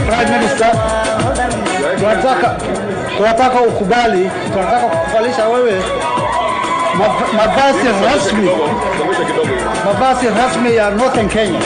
Prime Minister, tunataka ukubali, tunataka kukufalisha wewe mabasi rasmi ya Northern Kenya.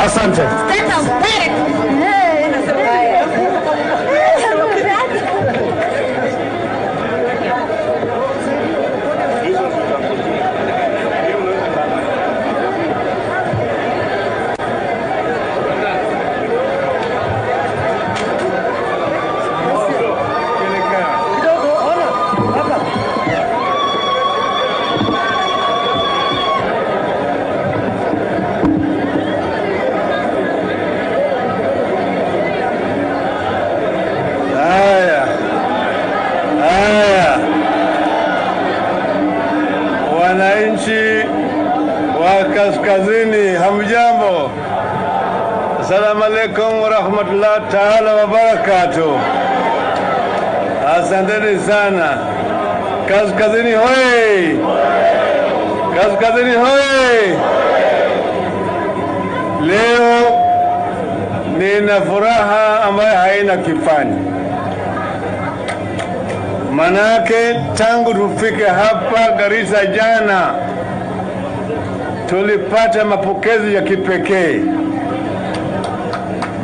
Asante. Wananchi wa kaskazini, hamjambo. Assalamu alaikum wa rahmatullahi ta'ala wa barakatuh. Asanteni sana. Kaskazini hoi! Kaskazini hoi! Leo nina furaha ambayo haina kifani. Manake tangu tufike hapa Garissa jana tulipata mapokezi ya kipekee,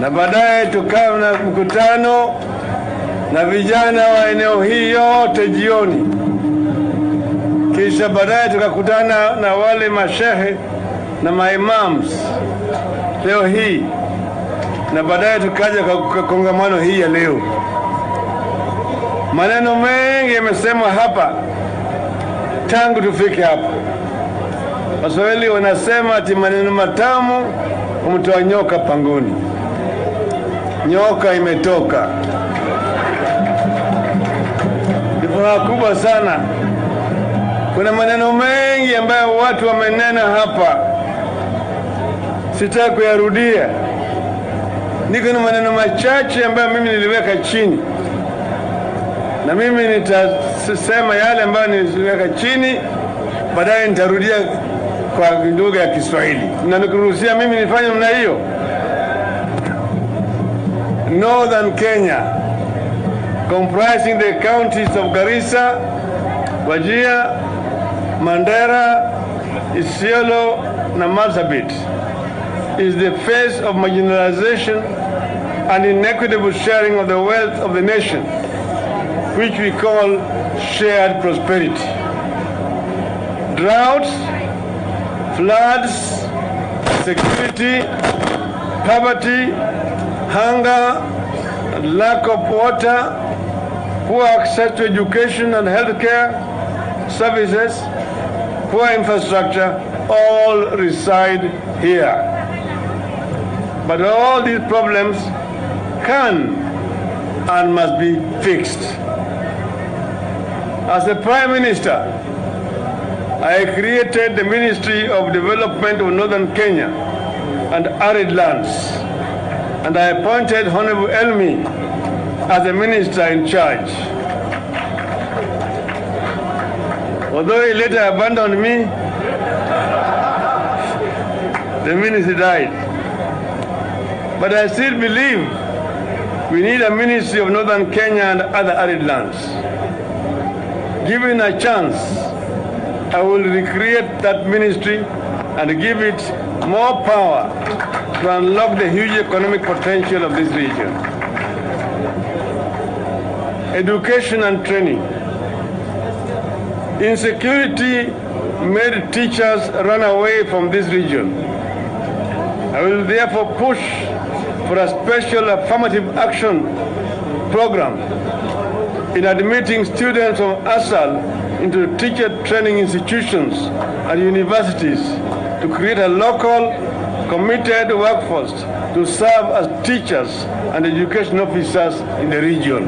na baadaye tukawa na mkutano na vijana wa eneo hii yote jioni. Kisha baadaye tukakutana na wale mashehe na maimams leo hii, na baadaye tukaja kwa kongamano hii ya leo. Maneno mengi yamesemwa hapa tangu tufike hapa. Waswahili wanasema ati maneno matamu humtoa nyoka pangoni. Nyoka imetoka. Ni furaha kubwa sana. Kuna maneno mengi ambayo watu wamenena hapa, sitaki kuyarudia. Niko na maneno machache ambayo mimi niliweka chini, na mimi nitasema yale ambayo niliweka chini, baadaye nitarudia kwa lugha ya Kiswahili. Na nikuruhusia mimi nifanye namna hiyo? northern Kenya, comprising the counties of Garissa, Wajir, Mandera, Isiolo, and Marsabit, is the face of marginalization and inequitable sharing of the wealth of the nation, which we call shared prosperity. Droughts, floods, security, poverty, hunger, and lack of water, poor access to education and healthcare services, poor infrastructure, all reside here. But all these problems can and must be fixed. As the Prime Minister, I created the Ministry of Development of Northern Kenya and Arid Lands, and I appointed Honorable Elmi as the Minister in charge. Although he later abandoned me, the ministry died. But I still believe we need a Ministry of Northern Kenya and other arid lands. Given a chance, I will recreate that ministry and give it more power to unlock the huge economic potential of this region. Education and training. Insecurity made teachers run away from this region. I will therefore push for a special affirmative action program in admitting students from ASAL into teacher training institutions and universities to create a local, committed workforce to serve as teachers and education officers in the region.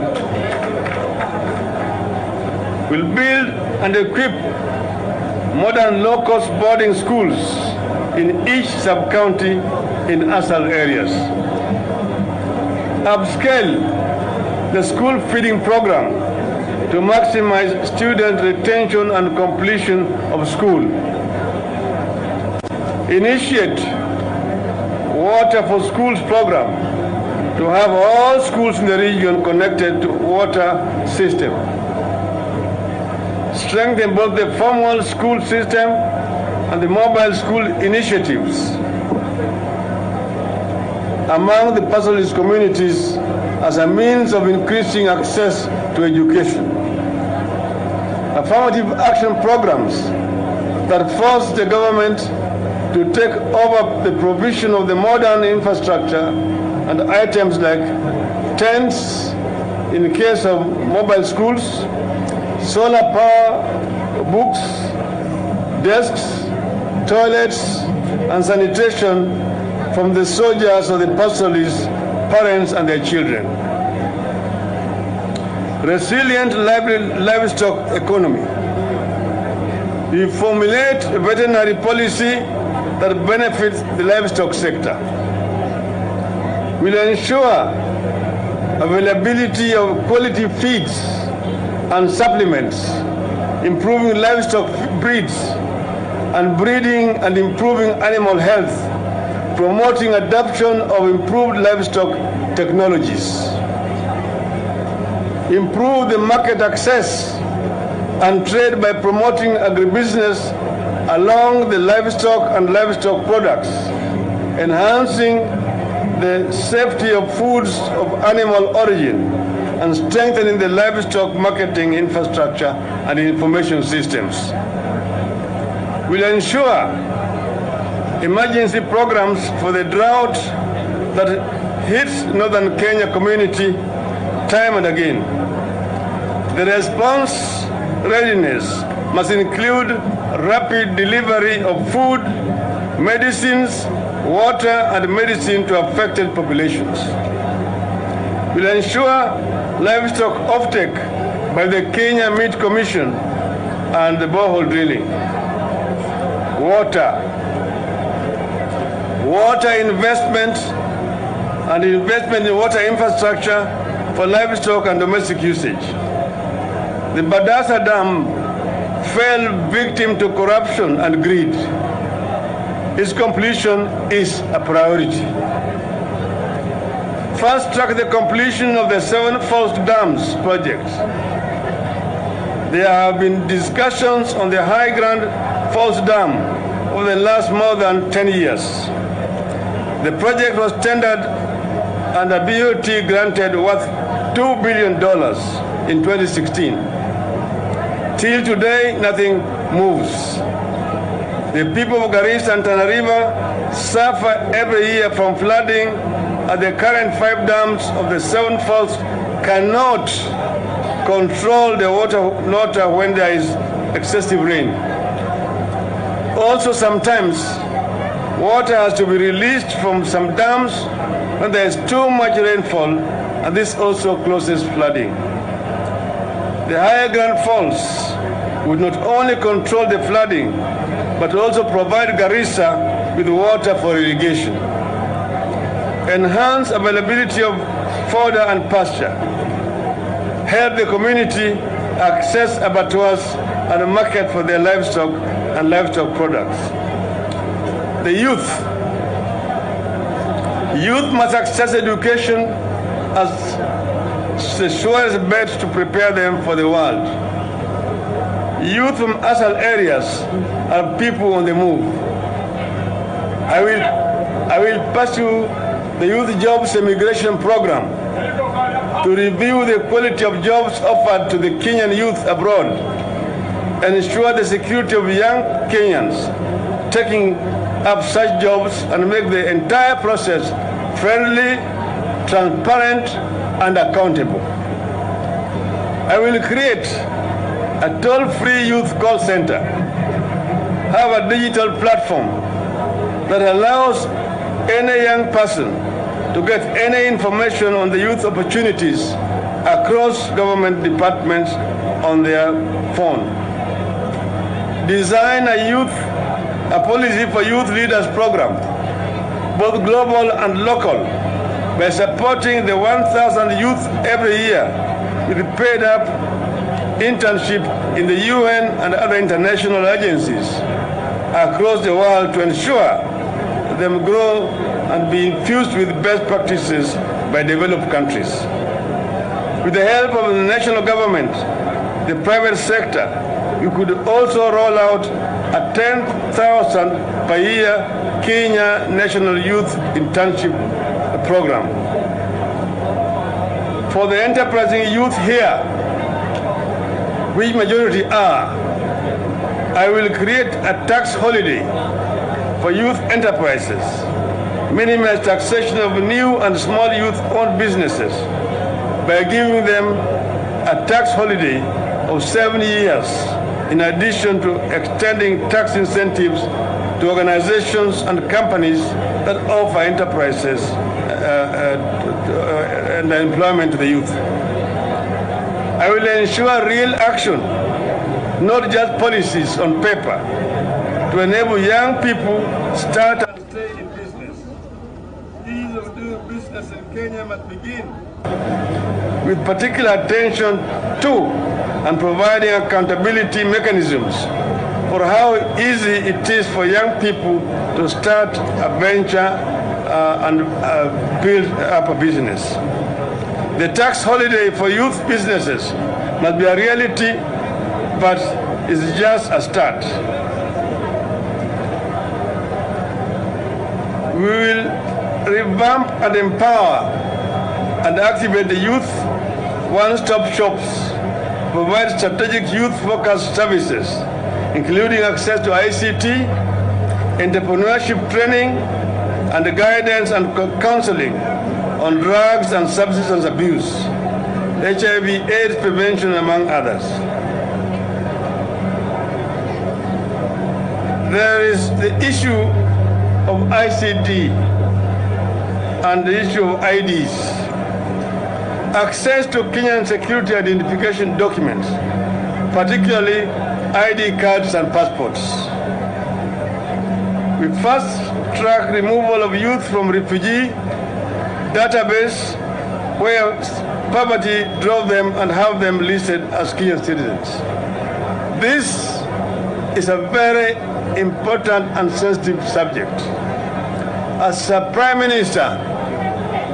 We'll build and equip modern low-cost boarding schools in each sub-county in ASAL areas. Upscale the school feeding program to maximize student retention and completion of school. Initiate Water for Schools program to have all schools in the region connected to water system. Strengthen both the formal school system and the mobile school initiatives among the pastoralist communities as a means of increasing access to education. Affirmative action programs that force the government to take over the provision of the modern infrastructure and items like tents in case of mobile schools, solar power, books, desks, toilets, and sanitation from the soldiers or the pastoralists, parents and their children. Resilient livestock economy. We formulate a veterinary policy that benefits the livestock sector. We'll ensure availability of quality feeds and supplements, improving livestock breeds, and breeding and improving animal health, promoting adoption of improved livestock technologies. Improve the market access and trade by promoting agribusiness along the livestock and livestock products, enhancing the safety of foods of animal origin, and strengthening the livestock marketing infrastructure and information systems. We'll ensure emergency programs for the drought that hits northern Kenya community time and again. The response readiness must include rapid delivery of food, medicines, water, and medicine to affected populations. We'll ensure livestock offtake by the Kenya Meat Commission and the borehole drilling. Water investment and investment in water infrastructure for livestock and domestic usage. The Badasa Dam fell victim to corruption and greed. Its completion is a priority. fast-track the completion of the 7 false dams project. There have been discussions on the High Grand Falls Dam over the last more than 10 years. The project was tendered and the BOT granted worth $2 billion in 2016. Till today, nothing moves. The people of Garissa and Tana River suffer every year from flooding, and the current 5 dams of the 7 falls cannot control the water when there is excessive rain. Also, sometimes water has to be released from some dams when there is too much rainfall, and this also causes flooding. The Higher Grand Falls would not only control the flooding, but also provide Garissa with water for irrigation, enhance availability of fodder and pasture, help the community access abattoirs and a market for their livestock and livestock products. The youth must access education as the surest bet to prepare them for the world. Youth from ASAL areas are people on the move. I will pursue the Youth Jobs Immigration Program to review the quality of jobs offered to the Kenyan youth abroad and ensure the security of young Kenyans taking up such jobs and make the entire process friendly, transparent, and accountable. I will create a toll-free youth call center, have a digital platform that allows any young person to get any information on the youth opportunities across government departments on their phone. Design a policy for youth leaders program, both global and local, by supporting the 1,000 youth every year with paid-up internship in the UN and other international agencies across the world to ensure them grow and be infused with best practices by developed countries. With the help of the national government, the private sector, we could also roll out a 10,000 per year Kenya National Youth Internship Program. For the enterprising youth here, which majority are, I will create a tax holiday for youth enterprises, minimize taxation of new and small youth-owned businesses by giving them a tax holiday of 7 years, in addition to extending tax incentives to organizations and companies that offer enterprises and employment to the youth. I will ensure real action, not just policies on paper, to enable young people start and stay in business. Ease of doing business in Kenya must begin with particular attention to and providing accountability mechanisms for how easy it is for young people to start a venture and build up a business. The tax holiday for youth businesses must be a reality, but is just a start. We will revamp and empower and activate the youth one-stop shops, provide strategic youth-focused services, including access to ICT, entrepreneurship training, and guidance and counseling on drugs and substance abuse, HIV/AIDS prevention, among others. There is the issue of ICT and the issue of IDs. Access to Kenyan security identification documents, particularly ID cards and passports. We fast-track removal of youth from refugee database where poverty drove them and have them listed as Kenyan citizens. This is a very important and sensitive subject. As a Prime Minister,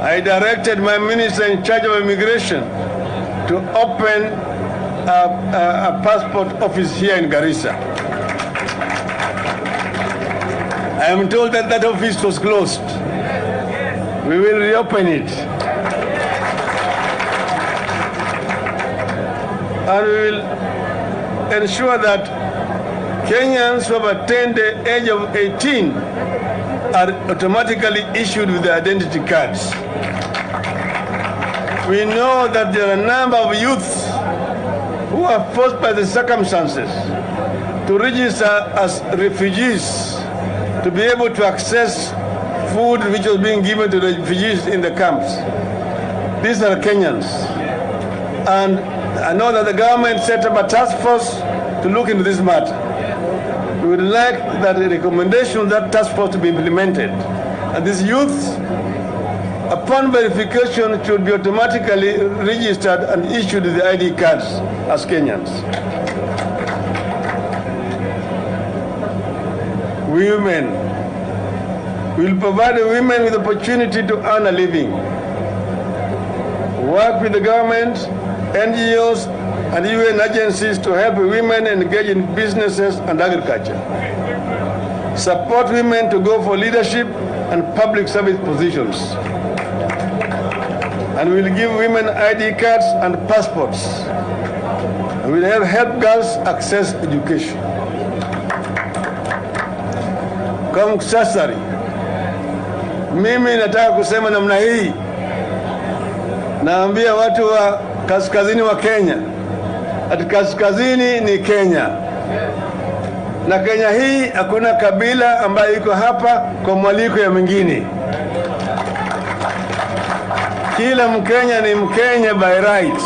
I directed my minister in charge of immigration to open a passport office here in Garissa. I am told that that office was closed. We will reopen it. And we will ensure that Kenyans who have attained the age of 18 are automatically issued with their identity cards. We know that there are a number of youths who are forced by the circumstances to register as refugees to be able to access food which was being given to the refugees in the camps. These are Kenyans. And I know that the government set up a task force to look into this matter. We would like that the recommendation of that task force to be implemented. And these youths, upon verification, should be automatically registered and issued the ID cards as Kenyans. Women. We will provide the women with the opportunity to earn a living. Work with the government, NGOs, and UN agencies to help women engage in businesses and agriculture. Support women to go for leadership and public service positions. And we'll give women ID cards and passports. And we'll help girls access education. Kwa muktasari, mimi nataka kusema namna hii, naambia watu wa kaskazini wa Kenya, ati kaskazini ni Kenya. Na Kenya hii hakuna kabila ambayo iko hapa kwa mwaliko ya mwingine. Kila Mkenya ni Mkenya by right.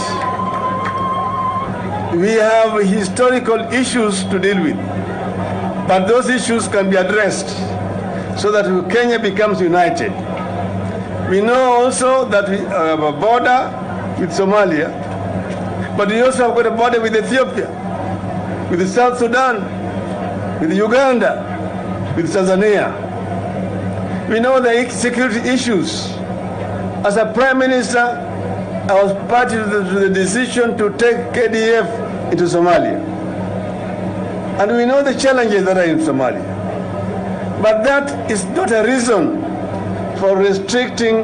We have historical issues to deal with, but those issues can be addressed so that Kenya becomes united. We know also that we have a border with Somalia, but we also have got a border with Ethiopia, with South Sudan, with Uganda, with Tanzania. We know the security issues. As a Prime Minister, I was party to the decision to take KDF into Somalia. And we know the challenges that are in Somalia. But that is not a reason for restricting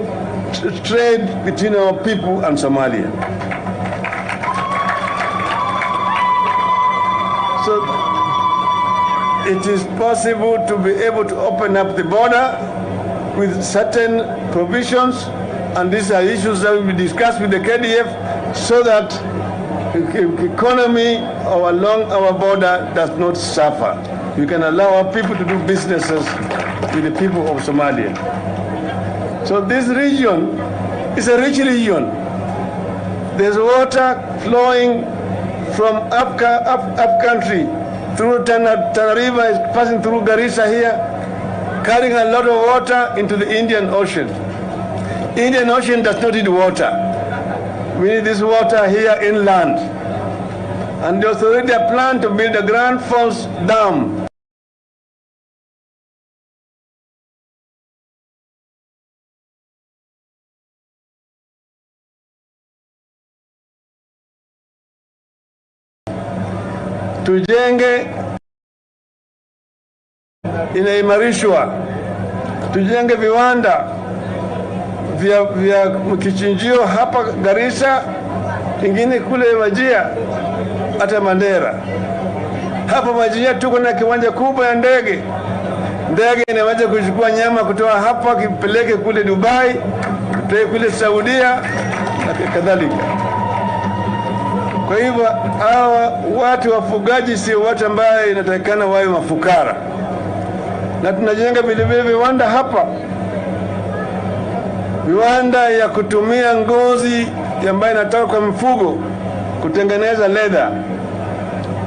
trade between our people and Somalia. So it is possible to be able to open up the border with certain provisions, and these are issues that will be discussed with the KDF so that the economy along our border does not suffer. We can allow our people to do businesses with the people of Somalia. So this region is a rich region. There's water flowing from up country through Tana River, is passing through Garissa here, carrying a lot of water into the Indian Ocean. Indian Ocean does not need water. We need this water here inland. And there's already a plan to build a Grand Falls Dam. Tujenge inaimarishwa, tujenge viwanda vya kichinjio hapa Garissa, ingine kule Wajia, hata Mandera. Hapa Wajia tuko na kiwanja kubwa ya ndege. Ndege inaweza kuchukua nyama kutoka hapa kipeleke kule Dubai, kupeleke kule Saudia na kadhalika. Kwa hivyo hawa watu wafugaji sio watu ambao inatakikana wawe mafukara. Na tunajenga vile viwanda hapa. Viwanda ya kutumia ngozi ambayo inatoka kwa mifugo kutengeneza leather.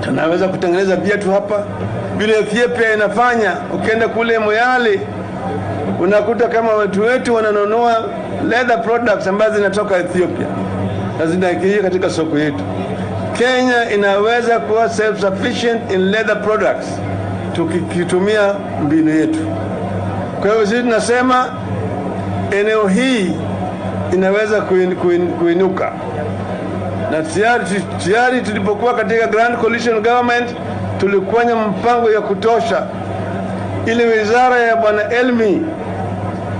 Tunaweza kutengeneza viatu hapa. Vile Ethiopia inafanya, ukienda kule Moyale unakuta kama watu wetu wananunua leather products ambazo zinatoka Ethiopia na zinaingia katika soko yetu. Kenya inaweza kuwa self-sufficient in leather products tukitumia mbinu yetu. Kwa hivyo sisi tunasema eneo hii inaweza kuinuka. Na tayari tulipokuwa katika Grand Coalition Government tulifanya mpango ya kutosha. Ile wizara ya Bwana Elmi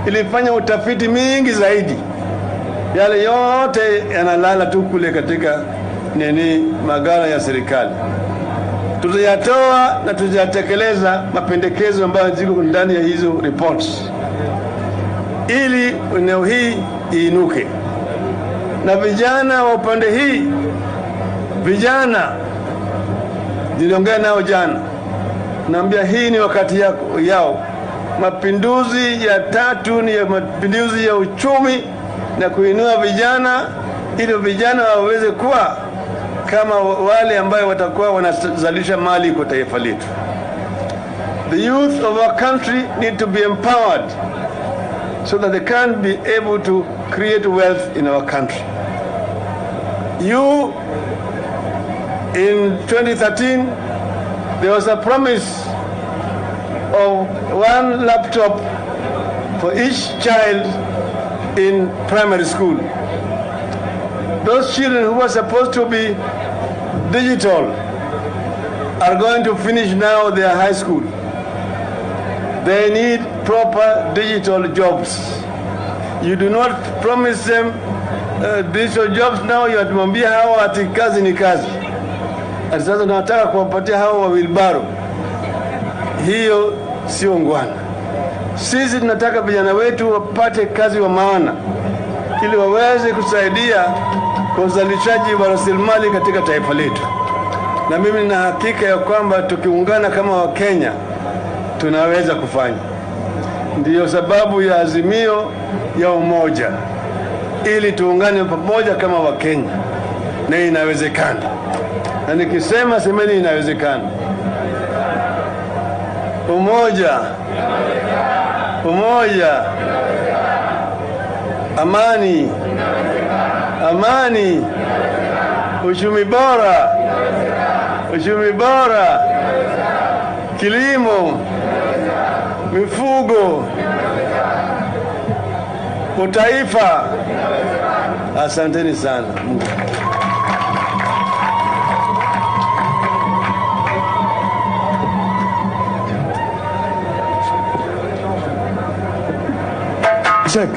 ilifanya utafiti mingi zaidi. Yale yote yanalala tu kule katika magala ya serikali. Tutayatoa na tutatekeleza mapendekezo ambayo ziko ndani ya hizo reports ili eneo hii iinuke. Na vijana wa upande hii, vijana niliongea nao jana, naambia hii ni wakati yao. Mapinduzi ya tatu ni ya mapinduzi ya uchumi na kuinua vijana ili vijana waweze kuwa kama wale ambao watakuwa wanazalisha mali kwa taifa letu. The youth of our country need to be empowered so that they can be able to create wealth in our country. You, in 2013, there was a promise of 1 laptop for each child in primary school. Those children who were supposed to be digital are going to finish now their high school. They need proper digital jobs. You do not promise them digital jobs now. You atumwambia hawa ati kazi ni kazi. Ati sasa tunataka kuwapatia hawa wa wilbaro. Hiyo sio ngwana. Sisi tunataka vijana wetu wapate kazi wa maana ili waweze kusaidia kwa uzalishaji wa rasilimali katika taifa letu. Na mimi nina hakika ya kwamba tukiungana kama Wakenya tunaweza kufanya. Ndiyo sababu ya Azimio ya Umoja, ili tuungane pamoja kama Wakenya, na inawezekana. Na nikisema semeni inawezekana. Umoja, umoja, amani, amani, uchumi bora, uchumi bora, kilimo, mifugo, utaifa. Asanteni sana. Check.